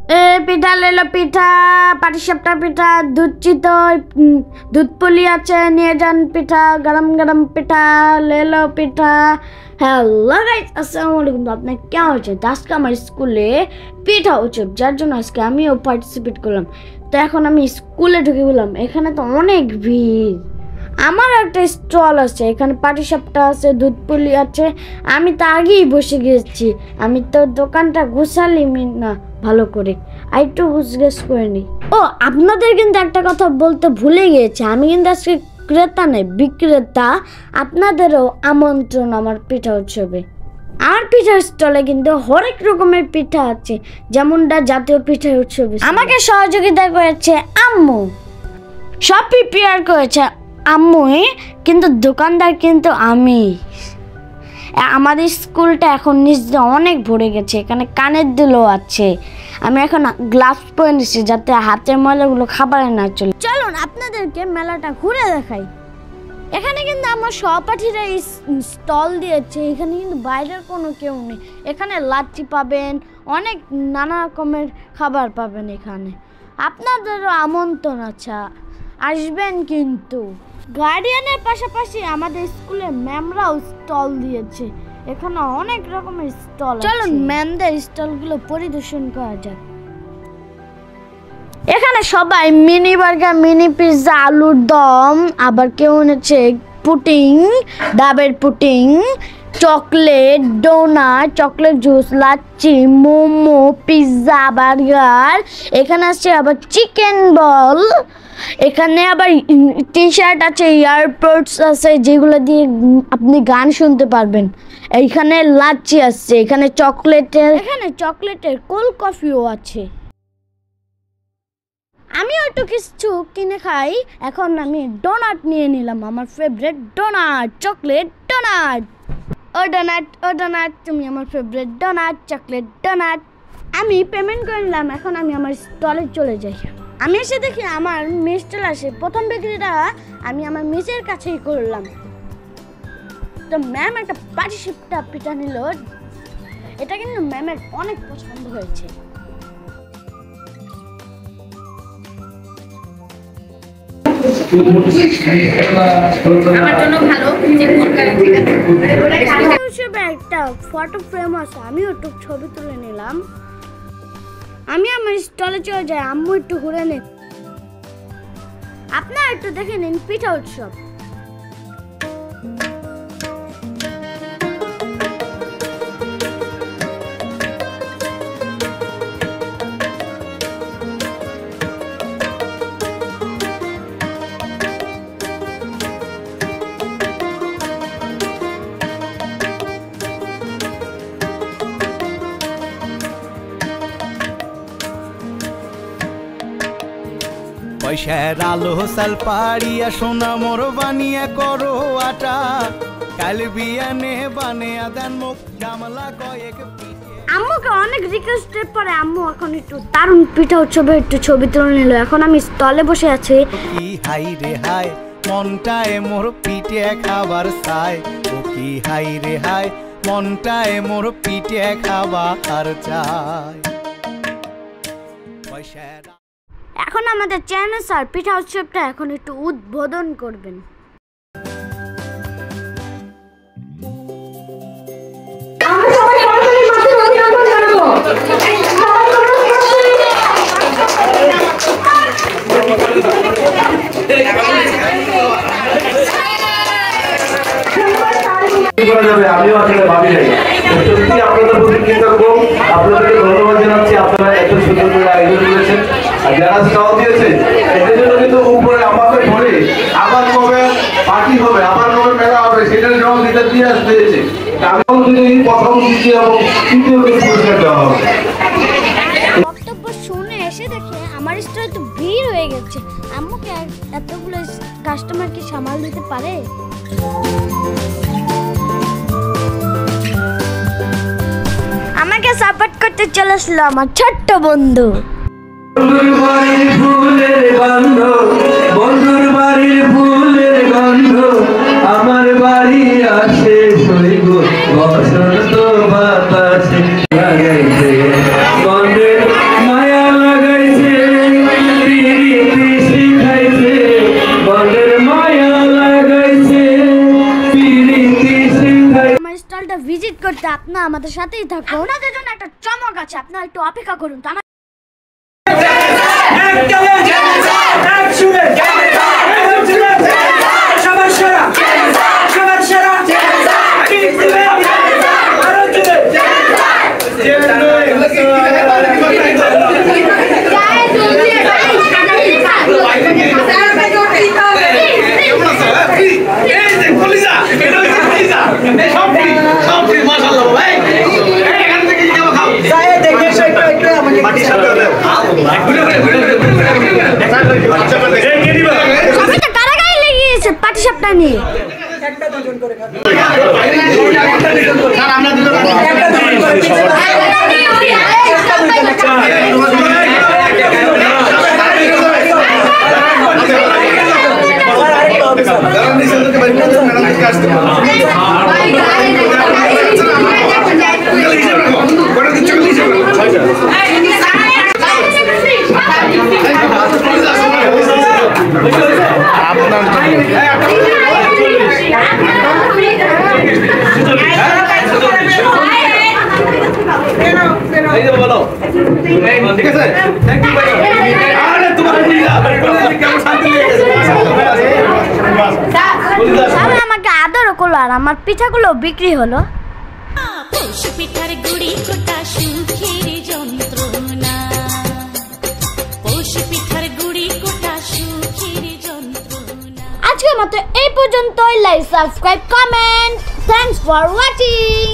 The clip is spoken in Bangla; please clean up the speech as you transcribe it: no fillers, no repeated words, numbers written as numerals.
পিঠা লেলো পিঠা, পাটিসাপটা পিঠা, দুধ চিতই, দুধ পুলি আছে, নিয়ে যান পিঠা, গরম গরম পিঠা, লেলো পিঠা। হ্যালো গাইস, আসসালামু আলাইকুম। আপনার কেমন আছেন? আজকে আমার স্কুলে পিঠা উৎসব, যার জন্য আজকে আমিও পার্টিসিপেট করলাম। তো এখন আমি স্কুলে ঢুকে গেলাম, এখানে তো অনেক ভিড়। আমার একটা স্টল আছে, এখানে পাটিসাপটা আছে, দুধ পুলি আছে। আমি তো আগেই বসে গেছি, আমি তো দোকানটা গুছালি না ভালো করে, আর একটু গুছগাছ করে নিই। ও আপনাদের কিন্তু একটা কথা বলতে ভুলে গিয়েছি, আমি কিন্তু আজকে ক্রেতা নেই, বিক্রেতা। আপনাদেরও আমন্ত্রণ আমার পিঠা উৎসবে। আমার পিঠার স্টলে কিন্তু হরেক রকমের পিঠা আছে, যেমনটা জাতীয় পিঠা উৎসবে আমাকে সহযোগিতা করেছে আম্মু, সব প্রিপেয়ার করেছে আম্মুই, কিন্তু দোকানদার কিন্তু আমি। আমাদের স্কুলটা এখন নিচে অনেক ভরে গেছে, এখানে কানের দুলও আছে। আমি এখন গ্লাভস পরে নিচ্ছি যাতে হাতের ময়লাগুলো খাবারে না চলে। চলুন আপনাদেরকে মেলাটা ঘুরে দেখাই। এখানে কিন্তু আমার সহপাঠীরা স্টল দিয়েছে, এখানে কিন্তু বাইরের কোনো কেউ নেই। এখানে লাচ্ছি পাবেন, অনেক নানা রকমের খাবার পাবেন এখানে। আপনাদেরও আমন্ত্রণ আছে, আসবেন কিন্তু। গার্ডিয়ানের পাশাপাশি আমাদের স্কুলে ম্যামরাও স্টল দিয়েছে, এখানে অনেক রকমের স্টল। চলুন ম্যামদের স্টলগুলো পরিদর্শন করা যাক। এখানে সবাই মিনি বার্গার, মিনি পিৎজা, আলুর দম, আবার কেউ এনেছে পুডিং, ডাবের pudding, chocolate, donut, chocolate juice, lassi, momo, pizza, burger. এখানে আছে আবার চিকেন বল, এখানে আবার টি শার্ট আছে, ইয়ারপডস আছে যেগুলো দিয়ে আপনি গান শুনতে পারবেন। এইখানে লাচ্ছি আছে, এখানে চকলেটের কোল্ড কফিও আছে। আমিও একটু কিছু কিনে খাই। এখন আমি ডোনাট নিয়ে নিলাম, আমার ফেভারিট ডোনাট, চকলেট ডোনাট। ও ডোনাট তুমি আমার ফেভারিট ডোনাট, চকলেট ডোনাট। আমি পেমেন্ট করে নিলাম, এখন আমি আমার স্টলে চলে যাই। আমি এসে দেখি আমার মিস চলে আসে। প্রথম বিক্রিটা আমি আমার মিসের কাছেই করলাম। তো ম্যাম একটা পাটিসাপটা পিঠা নিল, এটা কিন্তু ম্যামের অনেক পছন্দ হয়েছে। একটা ফটো ফ্রেম আছে, আমিও একটু ছবি তুলে নিলাম। আমি আমার স্টলে চলে যাই, আম্মু একটু ঘুরে নিন। আপনারা একটু দেখে নিন পিঠা উৎসব। পয়সার আলো সাল পাড়িয়া সোনা মোর বানিয়া করো আটা, কাল বিয়ানে বানিয়া দেন মুখ গামলা কয়েক। আম্মুকে অনেক রিকোয়েস্টের পরে আম্মু এখন একটু দারুণ পিঠা উৎসবে একটু ছবি তুলে নিল। এখন আমি স্টলে বসে আছি। কি হাই রে হাই, মনটায় মোর পিঠে খাবার চাই। ও কি হাই রে হাই, মনটায় মোর পিঠে খাবার চাই। পয়সার এখন আমাদের চ্যানেল স্যার পিঠা উৎসবটা এখন একটু উদ্বোধন করবেন। আমিও আসলে ভাবি নাই, সত্যি আপনাদের প্রতি কৃতজ্ঞ। আপনাদেরকে ধন্যবাদ জানাচ্ছি, আপনারা এত সুন্দর করে আয়োজন করেছেন। আর যারা স্টল দিয়েছে এদের জন্য কিন্তু উপরে আমাকে ধরে আবার কবে পার্টি হবে, আবার কবে মেলা হবে, সেটার জন্য লিটার দিয়ে আসতেছে। আমিও যদি প্রথম, দ্বিতীয় এবং তৃতীয় পুরস্কার দেওয়া হবে। বক্তব্য শুনে এসে দেখে আমার স্টলে তো ভিড় হয়ে গেছে। আম্মুকে এতগুলো কাস্টমার কি সামাল দিতে পারে? আমাকে সাপোর্ট করতে চলে আসলো আমার ছোট্ট বন্ধু। বন্ধুর বাড়ির ফুলের গন্ধ, বন্ধুর বাড়ির ফুলের গন্ধ, আমার বাড়ি আসে সইব বসন্ত বাতাসে লাগাইছে গন্ধের মায়া ভিডিওতে আপনারা আমাদের সাথেই থাকুন। ওনাদের জন্য একটা চমক আছে, আপনারা একটু অপেক্ষা করুন। কারাগারে লেগেছে পাটিসাপটা নিয়ে। আমাকে আদরও করলো আর আমার পিঠাগুলো বিক্রি হলো। পিঠার গুড়ি কোটা সুখের যন্ত্রণা, পিঠার গুড়ি কোটা সুখের যন্ত্রণা। আজকের মতো এই পর্যন্তই। Like, subscribe, comment. Thanks for watching.